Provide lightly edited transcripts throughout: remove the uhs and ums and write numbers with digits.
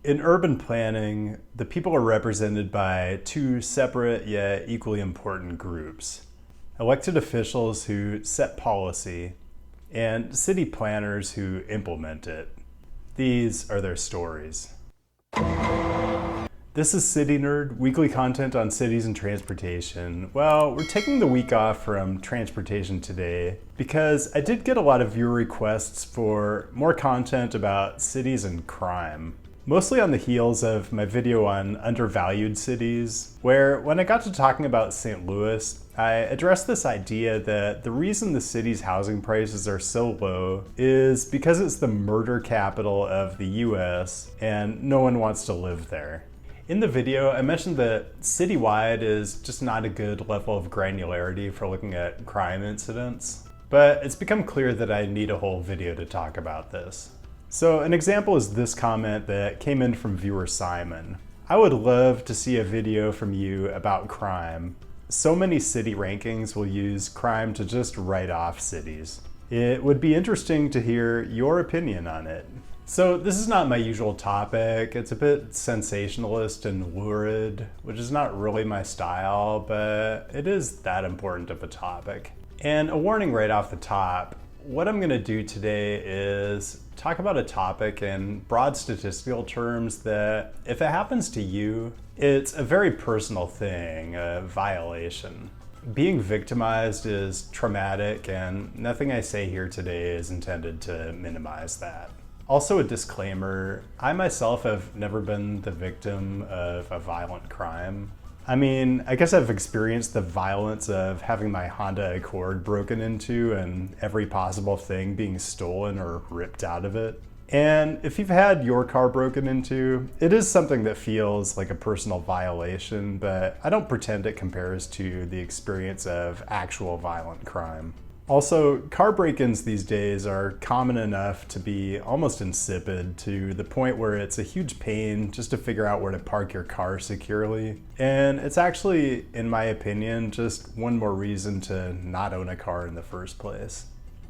In urban planning, the people are represented by two separate yet equally important groups: elected officials who set policy and city planners who implement it. These are their stories. This is City Nerd, weekly content on cities and transportation. Well, we're taking the week off from transportation today because I did get a lot of viewer requests for more content about cities and crime. Mostly on the heels of my video on undervalued cities, where when I got to talking about St. Louis, I addressed this idea that the reason the city's housing prices are so low is because it's the murder capital of the US and no one wants to live there. In the video, I mentioned that Citywide is just not a good level of granularity for looking at crime incidents, but it's become clear that I need a whole video to talk about this. So an example is this comment that came in from viewer Simon. I would love to see a video from you about crime. So many city rankings will use crime to just write off cities. It would be interesting to hear your opinion on it. So this is not my usual topic. It's a bit sensationalist and lurid, which is not really my style, but it is that important of a topic. And a warning right off the top, what I'm gonna do today is talk about a topic in broad statistical terms that, if it happens to you, it's a very personal thing, a violation. Being victimized is traumatic, and nothing I say here today is intended to minimize that. Also a disclaimer, I myself have never been the victim of a violent crime. I mean, I guess I've experienced the violence of having my Honda Accord broken into and every possible thing being stolen or ripped out of it. And if you've had your car broken into, it is something that feels like a personal violation, but I don't pretend it compares to the experience of actual violent crime. Also, car break-ins these days are common enough to be almost insipid, to the point where it's a huge pain just to figure out where to park your car securely. And it's actually, in my opinion, just one more reason to not own a car in the first place.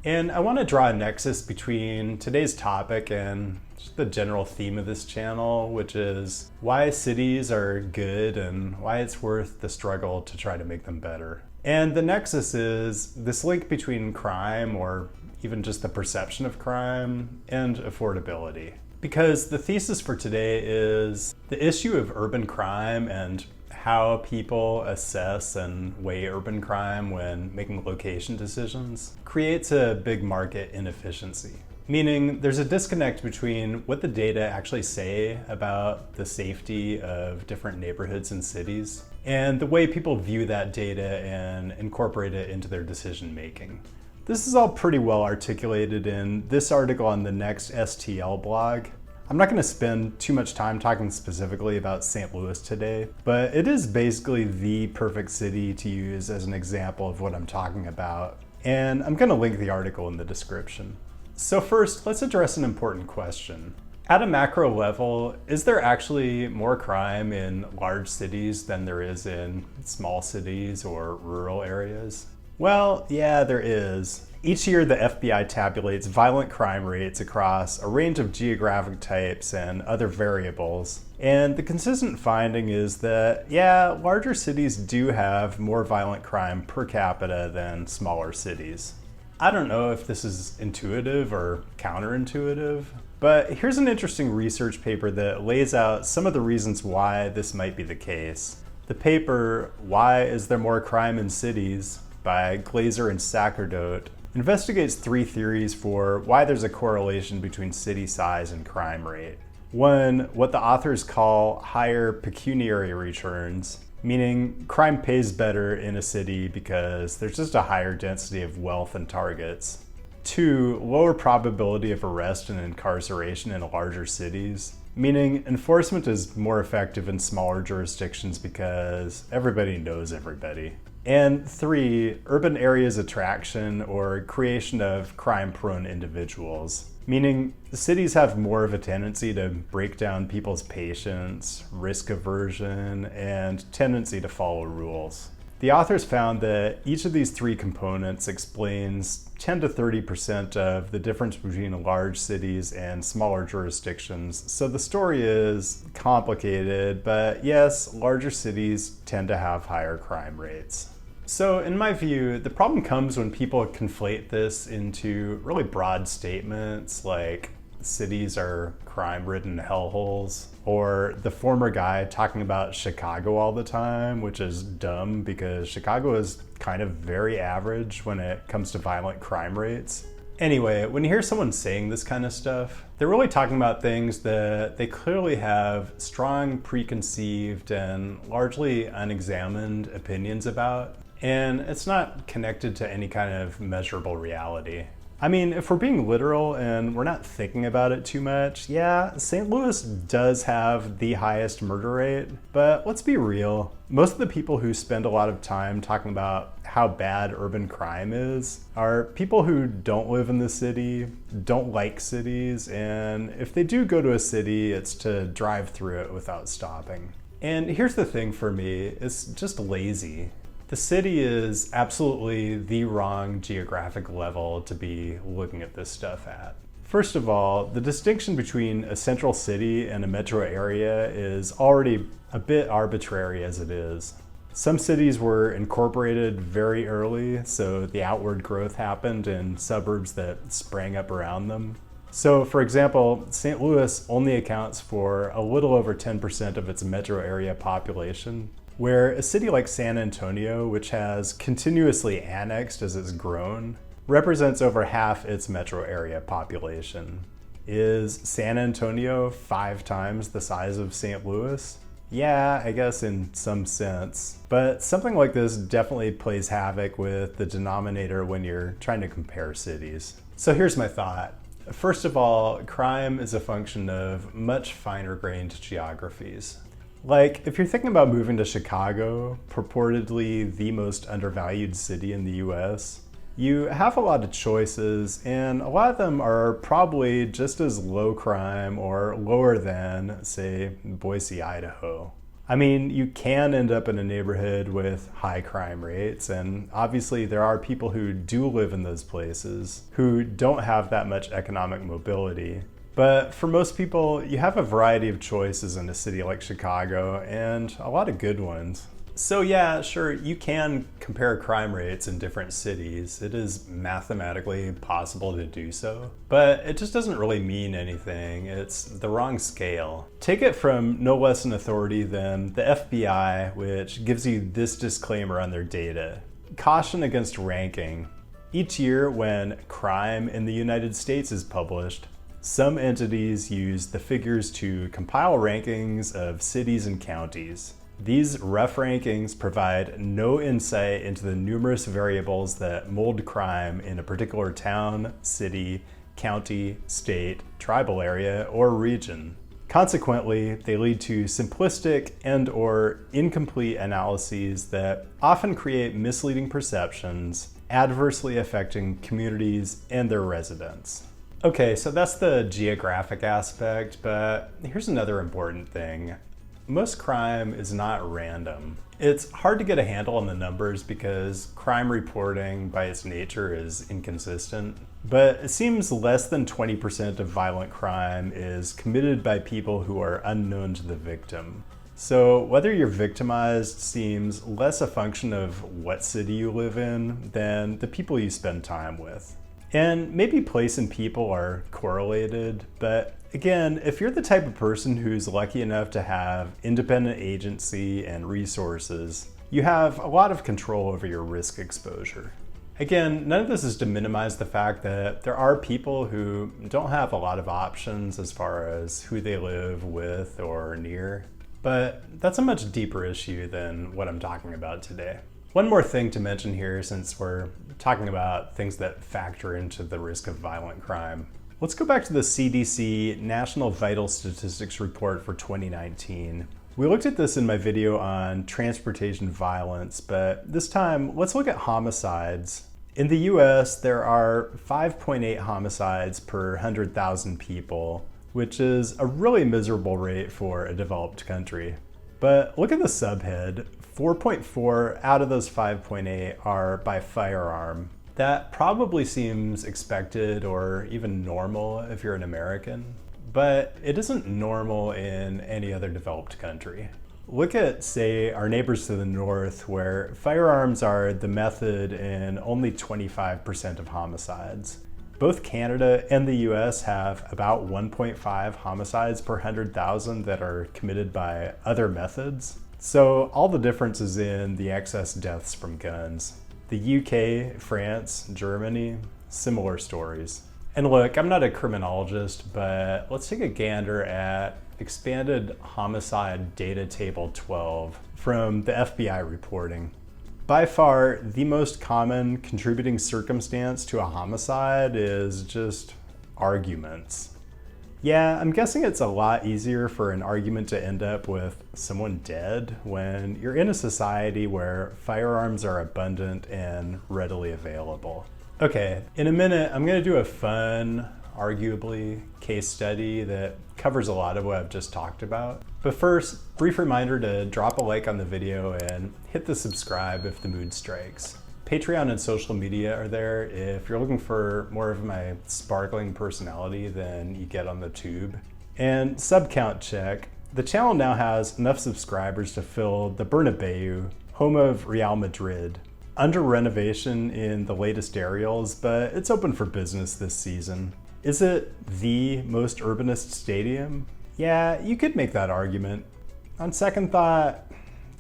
And I want to draw a nexus between today's topic and just the general theme of this channel, which is why cities are good and why it's worth the struggle to try to make them better. And the nexus is this link between crime, or even just the perception of crime, and affordability. Because the thesis for today is the issue of urban crime and how people assess and weigh urban crime when making location decisions creates a big market inefficiency. Meaning there's a disconnect between what the data actually say about the safety of different neighborhoods and cities and the way people view that data and incorporate it into their decision making. This is all pretty well articulated in this article on the Next STL blog. I'm not going to spend too much time talking specifically about St. Louis today, but it is basically the perfect city to use as an example of what I'm talking about, and I'm going to link the article in the description. So first, let's address an important question. At a macro level, is there actually more crime in large cities than there is in small cities or rural areas? Well, yeah, there is. Each year, the FBI tabulates violent crime rates across a range of geographic types and other variables. And the consistent finding is that, yeah, larger cities do have more violent crime per capita than smaller cities. I don't know if this is intuitive or counterintuitive, but here's an interesting research paper that lays out some of the reasons why this might be the case. The paper, Why Is There More Crime in Cities, by Glazer and Sacerdote, investigates three theories for why there's a correlation between city size and crime rate. One, what the authors call higher pecuniary returns, meaning crime pays better in a city because there's just a higher density of wealth and targets. Two, lower probability of arrest and incarceration in larger cities, meaning enforcement is more effective in smaller jurisdictions because everybody knows everybody. And three, urban areas attraction or creation of crime-prone individuals, meaning cities have more of a tendency to break down people's patience, risk aversion, and tendency to follow rules. The authors found that each of these three components explains 10 to 30% of the difference between large cities and smaller jurisdictions. So the story is complicated, but yes, larger cities tend to have higher crime rates. So in my view, the problem comes when people conflate this into really broad statements like cities are crime-ridden hellholes, or the former guy talking about Chicago all the time, which is dumb because Chicago is kind of very average when it comes to violent crime rates. Anyway, when you hear someone saying this kind of stuff, they're really talking about things that they clearly have strong preconceived and largely unexamined opinions about, and it's not connected to any kind of measurable reality. I mean, if we're being literal and we're not thinking about it too much, yeah, St. Louis does have the highest murder rate, but let's be real. Most of the people who spend a lot of time talking about how bad urban crime is are people who don't live in the city, don't like cities, and if they do go to a city, it's to drive through it without stopping. And here's the thing for me, it's just lazy. The city is absolutely the wrong geographic level to be looking at this stuff at. First of all, the distinction between a central city and a metro area is already a bit arbitrary as it is. Some cities were incorporated very early, so the outward growth happened in suburbs that sprang up around them. So for example, St. Louis only accounts for a little over 10% of its metro area population, where a city like San Antonio, which has continuously annexed as it's grown, represents over half its metro area population. Is San Antonio 5 times the size of St. Louis? Yeah, I guess in some sense. But something like this definitely plays havoc with the denominator when you're trying to compare cities. So here's my thought. First of all, crime is a function of much finer-grained geographies. Like, if you're thinking about moving to Chicago, purportedly the most undervalued city in the US, you have a lot of choices, and a lot of them are probably just as low crime or lower than, say, Boise, Idaho. I mean, you can end up in a neighborhood with high crime rates, and obviously there are people who do live in those places who don't have that much economic mobility. But for most people, you have a variety of choices in a city like Chicago, and a lot of good ones. So yeah, sure, you can compare crime rates in different cities. It is mathematically possible to do so, but it just doesn't really mean anything. It's the wrong scale. Take it from no less an authority than the FBI, which gives you this disclaimer on their data. Caution against ranking. Each year when crime in the United States is published, some entities use the figures to compile rankings of cities and counties. These rough rankings provide no insight into the numerous variables that mold crime in a particular town, city, county, state, tribal area, or region. Consequently, they lead to simplistic and/or incomplete analyses that often create misleading perceptions, adversely affecting communities and their residents. Okay, so that's the geographic aspect, but here's another important thing. Most crime is not random. It's hard to get a handle on the numbers because crime reporting by its nature is inconsistent, but it seems less than 20% of violent crime is committed by people who are unknown to the victim. So whether you're victimized seems less a function of what city you live in than the people you spend time with. And maybe place and people are correlated, but again, if you're the type of person who's lucky enough to have independent agency and resources, you have a lot of control over your risk exposure. Again, none of this is to minimize the fact that there are people who don't have a lot of options as far as who they live with or near, but that's a much deeper issue than what I'm talking about today. One more thing to mention here, since we're talking about things that factor into the risk of violent crime. Let's go back to the CDC National Vital Statistics Report for 2019. We looked at this in my video on transportation violence, but this time let's look at homicides. In the US, there are 5.8 homicides per 100,000 people, which is a really miserable rate for a developed country. But look at the subhead. 4.4 out of those 5.8 are by firearm. That probably seems expected or even normal if you're an American, but it isn't normal in any other developed country. Look at, say, our neighbors to the north, where firearms are the method in only 25% of homicides. Both Canada and the US have about 1.5 homicides per 100,000 that are committed by other methods. So all the difference is in the excess deaths from guns. The UK, France, Germany, similar stories. And look, I'm not a criminologist, but let's take a gander at Expanded Homicide Data Table 12 from the FBI reporting. By far, the most common contributing circumstance to a homicide is just arguments. Yeah, I'm guessing it's a lot easier for an argument to end up with someone dead when you're in a society where firearms are abundant and readily available. Okay, in a minute, I'm gonna do a fun, arguably, case study that covers a lot of what I've just talked about. But first, brief reminder to drop a like on the video and hit the subscribe if the mood strikes. Patreon and social media are there if you're looking for more of my sparkling personality than you get on the tube. And sub count check. The channel now has enough subscribers to fill the Bernabeu, home of Real Madrid. Under renovation in the latest aerials, but it's open for business this season. Is it the most urbanist stadium? Yeah, you could make that argument. On second thought,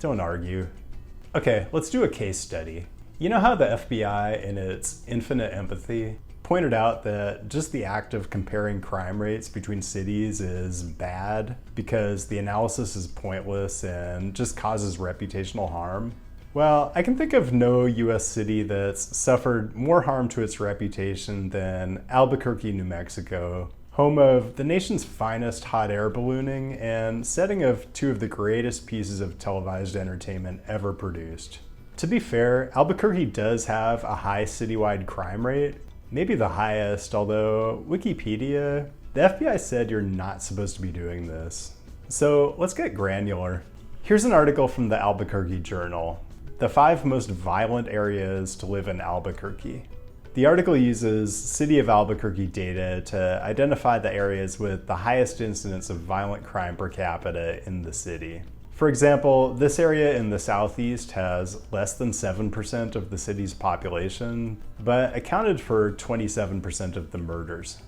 don't argue. Okay, let's do a case study. You know how the FBI, in its infinite empathy, pointed out that just the act of comparing crime rates between cities is bad because the analysis is pointless and just causes reputational harm? Well, I can think of no US city that's suffered more harm to its reputation than Albuquerque, New Mexico, home of the nation's finest hot air ballooning and setting of two of the greatest pieces of televised entertainment ever produced. To be fair, Albuquerque does have a high citywide crime rate, maybe the highest, although Wikipedia, the FBI said you're not supposed to be doing this. So let's get granular. Here's an article from the Albuquerque Journal. The 5 most violent areas to live in Albuquerque. The article uses City of Albuquerque data to identify the areas with the highest incidence of violent crime per capita in the city. For example, this area in the southeast has less than 7% of the city's population, but accounted for 27% of the murders.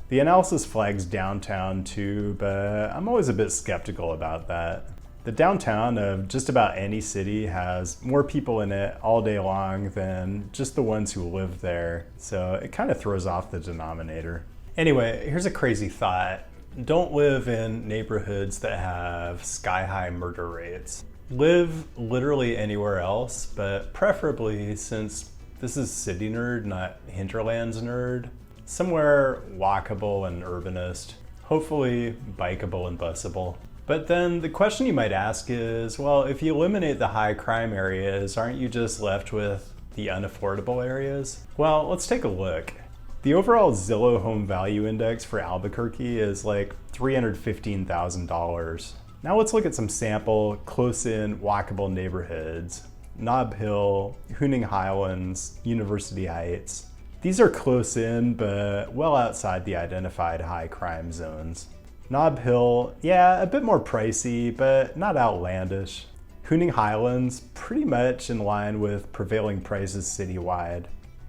The analysis flags downtown too, but I'm always a bit skeptical about that. The downtown of just about any city has more people in it all day long than just the ones who live there, so it kind of throws off the denominator. Anyway, here's a crazy thought. Don't live in neighborhoods that have sky-high murder rates. Live literally anywhere else, but preferably, since this is City Nerd, not Hinterlands Nerd, somewhere walkable and urbanist, hopefully bikeable and busable. But then the question you might ask is, well, if you eliminate the high crime areas, aren't you just left with the unaffordable areas? Well, let's take a look. The overall Zillow home value index for Albuquerque is like $315,000. Now let's look at some sample close-in walkable neighborhoods. Nob Hill, Huning Highlands, University Heights. These are close in, but well outside the identified high crime zones. Nob Hill, yeah, a bit more pricey, but not outlandish. Huning Highlands, pretty much in line with prevailing prices citywide.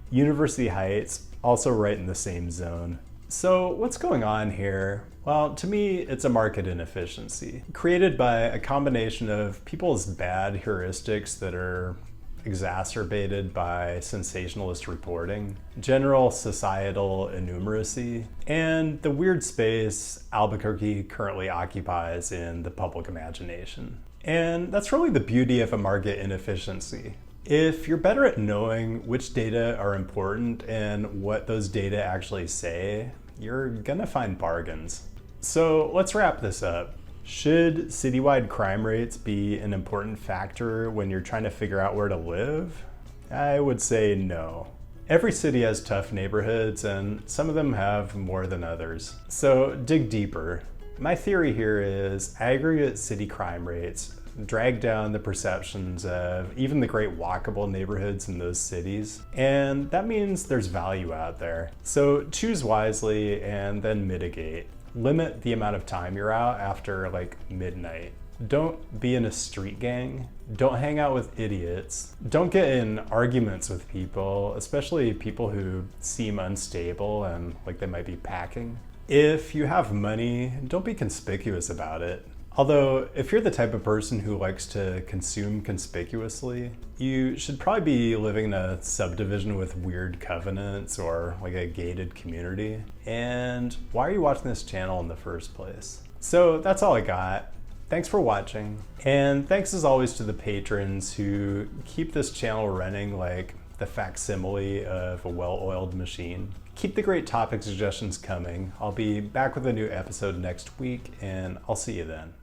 University Heights, also right in the same zone. So what's going on here? Well, to me, it's a market inefficiency created by a combination of people's bad heuristics that are exacerbated by sensationalist reporting, general societal innumeracy, and the weird space Albuquerque currently occupies in the public imagination. And that's really the beauty of a market inefficiency. If you're better at knowing which data are important and what those data actually say, you're gonna find bargains. So let's wrap this up. Should citywide crime rates be an important factor when you're trying to figure out where to live? I would say no. Every city has tough neighborhoods, and some of them have more than others. So dig deeper. My theory here is aggregate city crime rates drag down the perceptions of even the great walkable neighborhoods in those cities. And that means there's value out there. So choose wisely and then mitigate. Limit the amount of time you're out after like midnight. Don't be in a street gang. Don't hang out with idiots. Don't get in arguments with people, especially people who seem unstable and like they might be packing. If you have money, don't be conspicuous about it. Although, if you're the type of person who likes to consume conspicuously, you should probably be living in a subdivision with weird covenants or like a gated community. And why are you watching this channel in the first place? So that's all I got. Thanks for watching. And thanks as always to the patrons who keep this channel running like the facsimile of a well-oiled machine. Keep the great topic suggestions coming. I'll be back with a new episode next week, and I'll see you then.